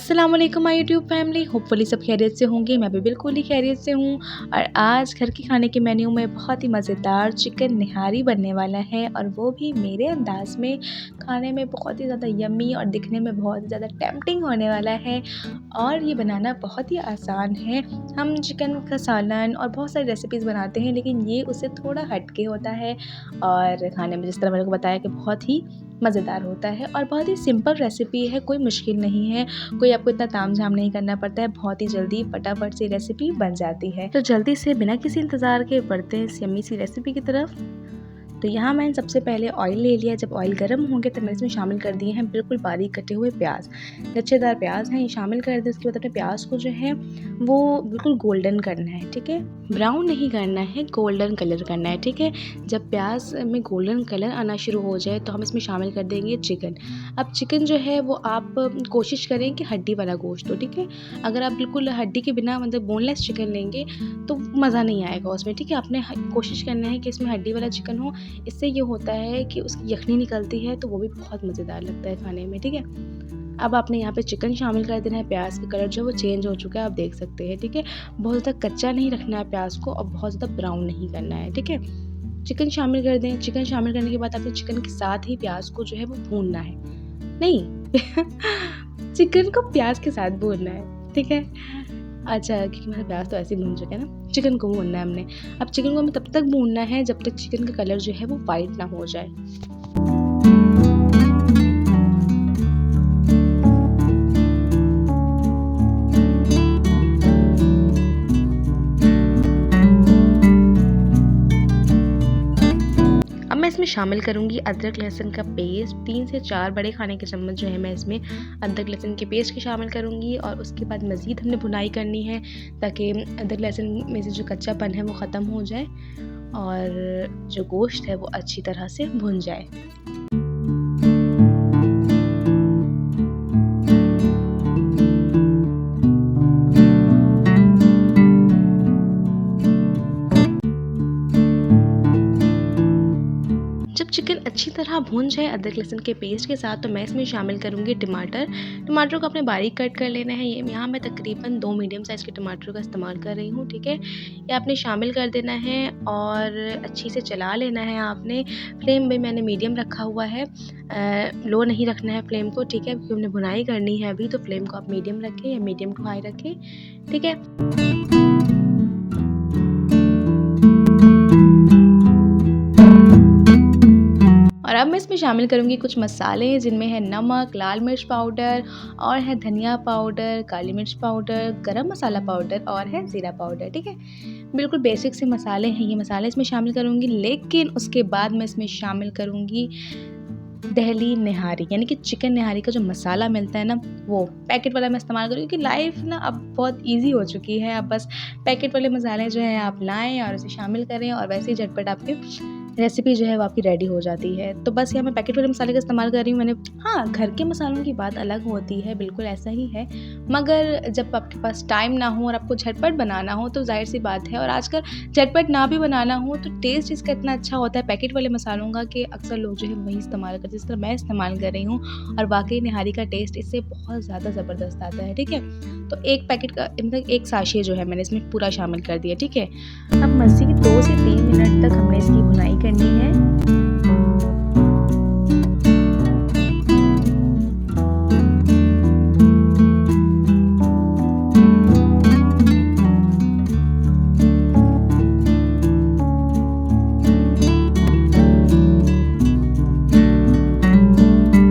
अस्सलाम वालेकुम my YouTube family. Hopefully सब खैरियत से होंगे। मैं भी बिल्कुल ही खैरियत से हूँ। और आज घर के खाने के मेन्यू में बहुत ही मज़ेदार चिकन निहारी बनने वाला है, और वो भी मेरे अंदाज में खाने में बहुत ही ज़्यादा यम्मी और दिखने में बहुत ही ज़्यादा टेम्पटिंग होने वाला है। और ये बनाना बहुत ही आसान है। हम चिकन का सालन और बहुत सारी रेसिपीज़ बनाते हैं, लेकिन ये उससे थोड़ा हटके होता है और खाने में जिस तरह मैंने को बताया कि बहुत ही मज़ेदार होता है और बहुत ही सिंपल रेसिपी है। कोई मुश्किल नहीं है, कोई आपको इतना तामझाम नहीं करना पड़ता है। बहुत ही जल्दी फटाफट से रेसिपी बन जाती है। तो जल्दी से बिना किसी इंतज़ार के बढ़ते हैं इस यम्मी सी रेसिपी की तरफ। तो यहाँ मैंने सबसे पहले ऑयल ले लिया। जब ऑयल गर्म होंगे तब मैंने इसमें शामिल कर दिए हैं बिल्कुल बारीक कटे हुए प्याज। लच्छेदार प्याज हैं, ये शामिल कर दें। उसके बाद अपने प्याज को जो है वो बिल्कुल गोल्डन करना है, ठीक है। ब्राउन नहीं करना है, गोल्डन कलर करना है, ठीक है। जब प्याज में गोल्डन कलर आना शुरू हो जाए तो हम इसमें शामिल कर देंगे चिकन। अब चिकन जो है वो आप कोशिश करें कि हड्डी वाला गोश्त हो, ठीक है। अगर आप बिल्कुल हड्डी के बिना मतलब बोनलेस चिकन लेंगे तो मज़ा नहीं आएगा उसमें, ठीक है। आपने कोशिश करना है कि इसमें हड्डी वाला चिकन हो। इससे ये होता है कि उसकी यखनी निकलती है तो वो भी बहुत मज़ेदार लगता है खाने में, ठीक है। अब आपने यहाँ पे चिकन शामिल कर देना है। प्याज का कलर जो है वो चेंज हो चुका है, आप देख सकते हैं, ठीक है। बहुत ज़्यादा कच्चा नहीं रखना है प्याज को और बहुत ज़्यादा ब्राउन नहीं करना है, ठीक है। चिकन शामिल कर दें। चिकन शामिल करने के बाद आपने चिकन के साथ ही प्याज को जो है वो भूनना है। नहीं चिकन को प्याज के साथ भूनना है, ठीक है। अच्छा, क्योंकि मेरा प्याज तो ऐसे ही भून चुका है ना। चिकन को भूनना है हमने। अब चिकन को हमें तब तक भूनना है जब तक चिकन का कलर जो है वो वाइट ना हो जाए। अब मैं इसमें शामिल करूँगी अदरक लहसुन का पेस्ट। 3 से 4 बड़े खाने के चम्मच जो है मैं इसमें अदरक लहसुन के पेस्ट की शामिल करूँगी। और उसके बाद मज़ीद हमने भुनाई करनी है ताकि अदरक लहसुन में से जो कच्चापन है वो ख़त्म हो जाए और जो गोश्त है वो अच्छी तरह से भुन जाए। जब चिकन अच्छी तरह भून जाए अदरक लहसुन के पेस्ट के साथ तो मैं इसमें शामिल करूँगी टमाटर। टमाटर को आपने बारीक कट कर लेना है। ये यहाँ मैं तकरीबन 2 मीडियम साइज़ के टमाटर का इस्तेमाल कर रही हूँ, ठीक है। ये आपने शामिल कर देना है और अच्छी से चला लेना है आपने। फ्लेम भी मैंने मीडियम रखा हुआ है, लो नहीं रखना है फ्लेम को, ठीक है, क्योंकि हमने भुनाई करनी है अभी। तो फ्लेम को आप मीडियम रखें या मीडियम टू हाई रखें, ठीक है। और अब मैं इसमें शामिल करूँगी कुछ मसाले, जिनमें है नमक, लाल मिर्च पाउडर और है धनिया पाउडर, काली मिर्च पाउडर, गरम मसाला पाउडर और है ज़ीरा पाउडर, ठीक है। बिल्कुल बेसिक से मसाले हैं, ये मसाले इसमें शामिल करूँगी। लेकिन उसके बाद मैं इसमें शामिल करूँगी दहली निहारी, यानी कि चिकन निहारी का जो मसाला मिलता है ना, वो पैकेट वाला मैं इस्तेमाल करूँगी। क्योंकि लाइफ ना अब बहुत ईजी हो चुकी है। अब बस पैकेट वाले मसाले जो हैं आप लाएँ और उसे शामिल करें और वैसे ही झटपट आपकी रेसिपी जो है वो आपकी रेडी हो जाती है। तो बस यहाँ मैं पैकेट वाले मसाले का इस्तेमाल कर रही हूँ मैंने। हाँ, घर के मसालों की बात अलग होती है, बिल्कुल ऐसा ही है। मगर जब आपके पास टाइम ना हो और आपको झटपट बनाना हो तो ज़ाहिर सी बात है, और आजकल झटपट ना भी बनाना हो तो टेस्ट इसका इतना अच्छा होता है पैकेट वाले मसालों का कि अक्सर लोग जो है वही इस्तेमाल करते हैं, जिस तरह मैं इस्तेमाल कर रही हूँ। और वाकई निहारी का टेस्ट इससे बहुत ज़्यादा ज़बरदस्त आता है, ठीक है। तो एक पैकेट का मतलब एक साशे जो है मैंने इसमें पूरा शामिल कर दिया, ठीक है। अब मज़ीद 2 से 3 मिनट तक हमने इसकी भुनाई करनी है।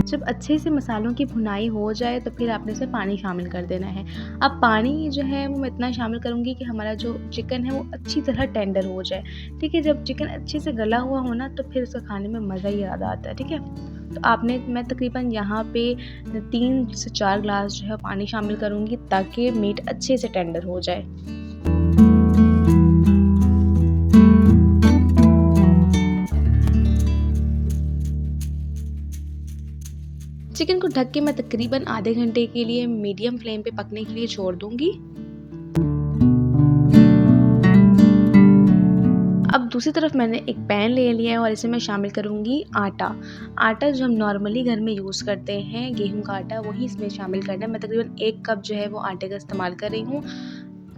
जब अच्छे से मसालों की भुनाई हो जाए तो फिर आपने इसमें पानी शामिल कर देना है। अब पानी जो है वो मैं इतना शामिल करूँगी कि हमारा जो चिकन है वो अच्छी तरह टेंडर हो जाए, ठीक है। जब चिकन अच्छे से गला हुआ हो ना तो फिर उसका खाने में मज़ा ही ज़्यादा आता है, ठीक है। तो मैं तकरीबन यहाँ पे 3 से 4 ग्लास जो है पानी शामिल करूँगी ताकि मीट अच्छे से टेंडर हो जाए। चिकन को ढक के मैं तकरीबन आधे घंटे के लिए मीडियम फ्लेम पे पकने के लिए छोड़ दूँगी। अब दूसरी तरफ मैंने एक पैन ले लिया है और इसे मैं शामिल करूँगी आटा। आटा जो हम नॉर्मली घर में यूज़ करते हैं, गेहूँ का आटा, वही इसमें शामिल करना है। मैं तकरीबन 1 कप जो है वो आटे का इस्तेमाल कर रही हूँ।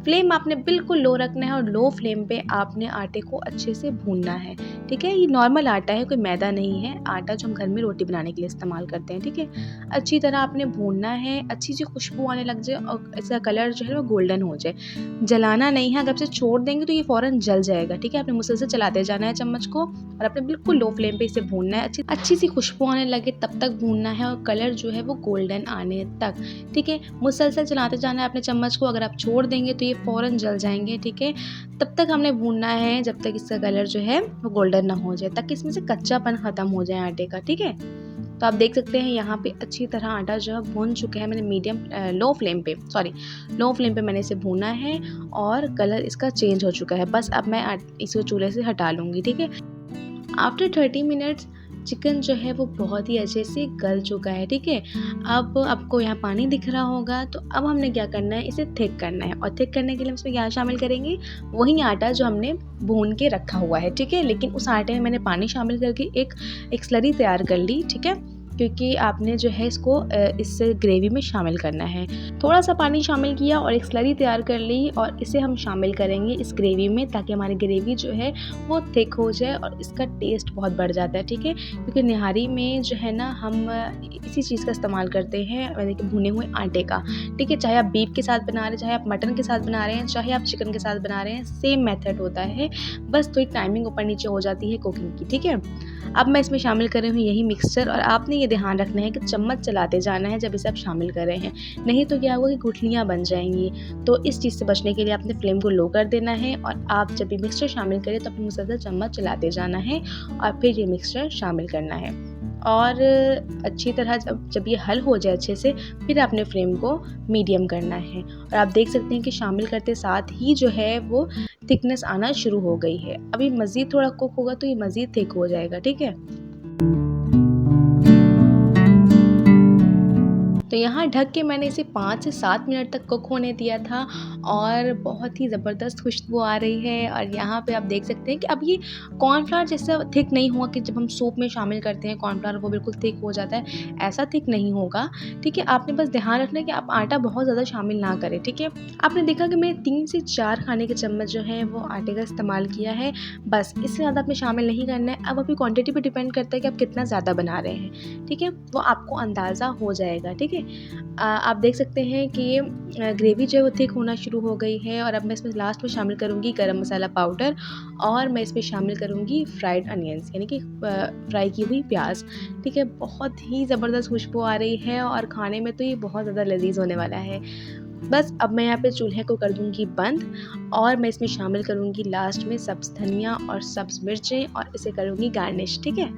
फ्लेम आपने बिल्कुल लो रखना है और लो फ्लेम पे आपने आटे को अच्छे से भूनना है, ठीक है? ये नॉर्मल आटा है, कोई मैदा नहीं है, आटा जो हम घर में रोटी बनाने के लिए इस्तेमाल करते हैं, ठीक है? अच्छी तरह आपने भूनना है, अच्छी सी खुशबू आने लग जाए और इसका कलर जो है वो गोल्डन हो जाए। जलाना नहीं है, अगर आप इसे छोड़ देंगे तो ये फ़ौरन जल जाएगा, ठीक है? आपने मुसलसल चलाते जाना है चम्मच को और आपने बिल्कुल लो फ्लेम पे इसे भूनना है। अच्छी सी खुशबू आने लगे तब तक भूनना है और कलर जो है वो गोल्डन आने तक, ठीक है? मुसलसल चलाते जाना है अपने चम्मच को, अगर आप छोड़ देंगे तो ये फ़ौरन जल जाएंगे, ठीक है? तब तक हमने भूनना है जब तक इसका कलर जो है वो गोल्डन ना हो जाए, ताकि इसमें से कच्चापन ख़त्म हो जाए आटे का, ठीक है? तो आप देख सकते हैं यहाँ पे अच्छी तरह आटा जो है भून चुका है। मैंने लो फ्लेम पे मैंने इसे भूना है और कलर इसका चेंज हो चुका है। बस अब मैं इसे चूल्हे से हटा लूँगी, ठीक है? आफ्टर 30 मिनट्स चिकन जो है वो बहुत ही अच्छे से गल चुका है, ठीक है? अब आपको यहाँ पानी दिख रहा होगा, तो अब हमने क्या करना है, इसे थिक करना है और थिक करने के लिए हम इसमें क्या शामिल करेंगे, वही आटा जो हमने भून के रखा हुआ है, ठीक है? लेकिन उस आटे में मैंने पानी शामिल करके एक स्लरी तैयार कर ली, ठीक है? क्योंकि आपने जो है इसको इस ग्रेवी में शामिल करना है। थोड़ा सा पानी शामिल किया और एक स्लरी तैयार कर ली और इसे हम शामिल करेंगे इस ग्रेवी में, ताकि हमारी ग्रेवी जो है वो थिक हो जाए और इसका टेस्ट बहुत बढ़ जाता है, ठीक है? क्योंकि निहारी में जो है ना हम इसी चीज़ का इस्तेमाल करते हैं, यानी कि भुने हुए आटे का, ठीक है? चाहे आप बीफ के साथ बना रहे हैं, चाहे आप मटन के साथ बना रहे हैं, चाहे आप चिकन के साथ बना रहे हैं, सेम मेथड होता है, बस थोड़ी टाइमिंग ऊपर नीचे हो जाती है कुकिंग की, ठीक है? अब मैं इसमें शामिल कर रही हूँ यही मिक्सचर और आपने ये ध्यान रखना है कि चम्मच चलाते जाना है जब इसे आप शामिल कर रहे हैं, नहीं तो क्या होगा कि गुठलियाँ बन जाएंगी। तो इस चीज़ से बचने के लिए आपने फ्लेम को लो कर देना है और आप जब भी मिक्सचर शामिल करें तो अपने मुसलसल चम्मच चलाते जाना है और फिर ये मिक्सचर शामिल करना है और अच्छी तरह जब ये हल हो जाए अच्छे से, फिर आपने फ्लेम को मीडियम करना है और आप देख सकते हैं कि शामिल करते साथ ही जो है वो थिकनेस आना शुरू हो गई है। अभी मज़ीद थोड़ा कुक होगा तो ये मज़ीद थिक हो जाएगा, ठीक है? तो यहाँ ढक के मैंने इसे 5 से 7 मिनट तक कुक होने दिया था और बहुत ही ज़बरदस्त खुशबू आ रही है और यहाँ पे आप देख सकते हैं कि अब ये कॉर्नफ्लावर जैसा थिक नहीं हुआ कि जब हम सूप में शामिल करते हैं कॉर्नफ्लावर वो बिल्कुल थिक हो जाता है, ऐसा थिक नहीं होगा, ठीक है? आपने बस ध्यान रखना है कि आप आटा बहुत ज़्यादा शामिल ना करें, ठीक है? आपने देखा कि मैंने 3 से 4 खाने के चम्मच जो है वो आटे का इस्तेमाल किया है, बस इससे ज़्यादा आपने शामिल नहीं करना है। अब आपकी क्वान्टिटी पर डिपेंड करता है कि आप कितना ज़्यादा बना रहे हैं, ठीक है? वो आपको अंदाज़ा हो जाएगा, ठीक है? आप देख सकते हैं कि ये ग्रेवी जो है वो थिक होना शुरू हो गई है और अब मैं इसमें लास्ट में शामिल करूँगी गरम मसाला पाउडर और मैं इसमें शामिल करूँगी फ्राइड अनियंस, यानी कि फ्राई की हुई प्याज, ठीक है? बहुत ही ज़बरदस्त खुशबू आ रही है और खाने में तो ये बहुत ज़्यादा लजीज होने वाला है। बस अब मैं यहाँ पे चूल्हे को कर दूँगी बंद और मैं इसमें शामिल करूँगी लास्ट में सब्ज़ धनिया और सब्ज़ मिर्चें और इसे करूँगी गार्निश, ठीक है?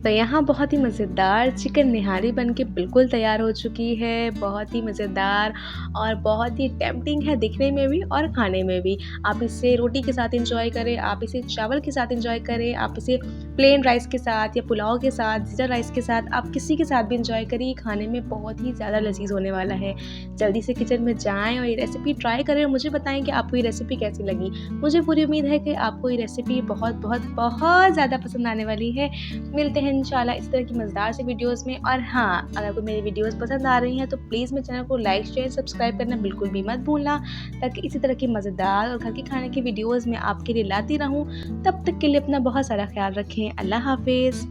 तो यहाँ बहुत ही मज़ेदार चिकन निहारी बनके बिल्कुल तैयार हो चुकी है। बहुत ही मज़ेदार और बहुत ही टेम्पटिंग है दिखने में भी और खाने में भी। आप इसे रोटी के साथ एंजॉय करें, आप इसे चावल के साथ एंजॉय करें, आप इसे प्लेन राइस के साथ या पुलाव के साथ, ज़ीरा राइस के साथ, आप किसी के साथ भी एंजॉय करिए। खाने में बहुत ही ज़्यादा लज़ीज़ होने वाला है। जल्दी से किचन में जाएँ और ये रेसिपी ट्राई करें और मुझे बताएँ कि आपको ये रेसिपी कैसी लगी। मुझे पूरी उम्मीद है कि आपको ये रेसिपी बहुत बहुत बहुत ज़्यादा पसंद आने वाली है। मिलते हैं इंशाल्लाह इस तरह की मज़ेदार से वीडियोस में। और हाँ, अगर आपको मेरी वीडियोस पसंद आ रही हैं तो प्लीज़ मेरे चैनल को लाइक शेयर सब्सक्राइब करना बिल्कुल भी मत भूलना, ताकि इसी तरह की मज़ेदार और घर के खाने की वीडियोस मैं आपके लिए लाती रहूं। तब तक के लिए अपना बहुत सारा ख्याल रखें। अल्लाह हाफिज़।